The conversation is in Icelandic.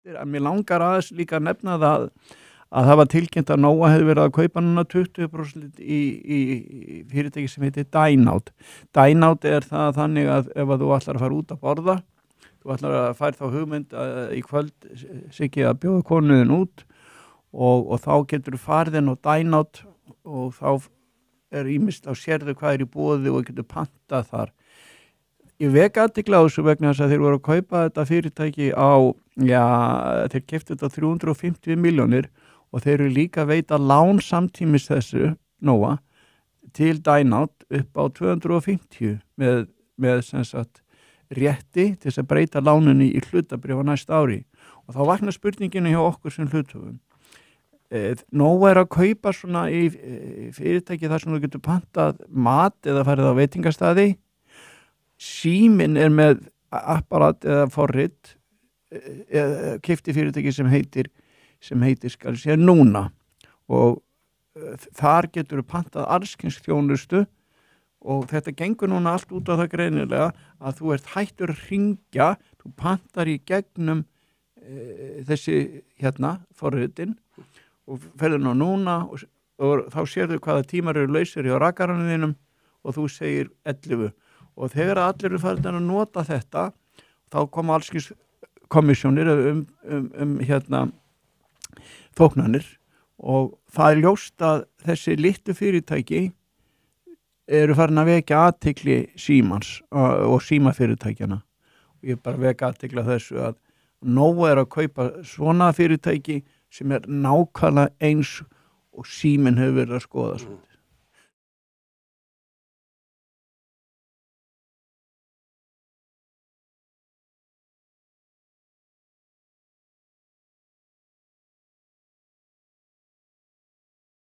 mér langar aðeins líka að nefna það að það var tilkynnt að Nóa hefði verið að kaupa núna 20% í fyrirtæki sem heitir Dine-Out. Dine-Out það þannig að ef að þú ætlar að fara út að borða, þú ætlar að færa þá hugmynd í kvöld Siggi að bjóða konuðin út og þá getur þú farið inn á Dine-Out og þá ýmist á sérðu hvað í boði og getur pantað þar. Ég vek athygli á þessu vegna þess að þeir voru að kaupa þetta fyrirtæki þeir keyptu þetta 350 milljónir og þeir eru líka að veita lán samtímis þessu, Nóa, til Dine-Out upp á 250 með sem sagt rétti til þess að breyta lánunni í hlutabréf á næsta ári. Og þá vaknar spurninginu hjá okkur sem hluthöfum. Nóa að kaupa svona í fyrirtæki þar sem þú getur pantað mat eða farið á veitingastæði. Síminn með apparat eða forrit keypti fyrirtæki sem heitir skal ég segja Núna og þar getur pantað allskyns þjónustu og þetta gengur núna allt út á það greinilega að þú ert hættur að hringja, þú pantar í gegnum þessi forritin og ferður ná Núna og þá sérðu hvaða tímar eru lausir hjá rakaranum þínum og þú segir 11 og þegar allir eru farin að nota þetta þá koma allskyns komissjónir þóknanir og það ljóst að þessi litlu fyrirtæki eru farin að vekja athygli Símans og símafyrirtækjana og ég bara vekja athygli á þessu að Nóa að kaupa svona fyrirtæki sem nákvæmlega eins og Síminn hefur verið að skoða.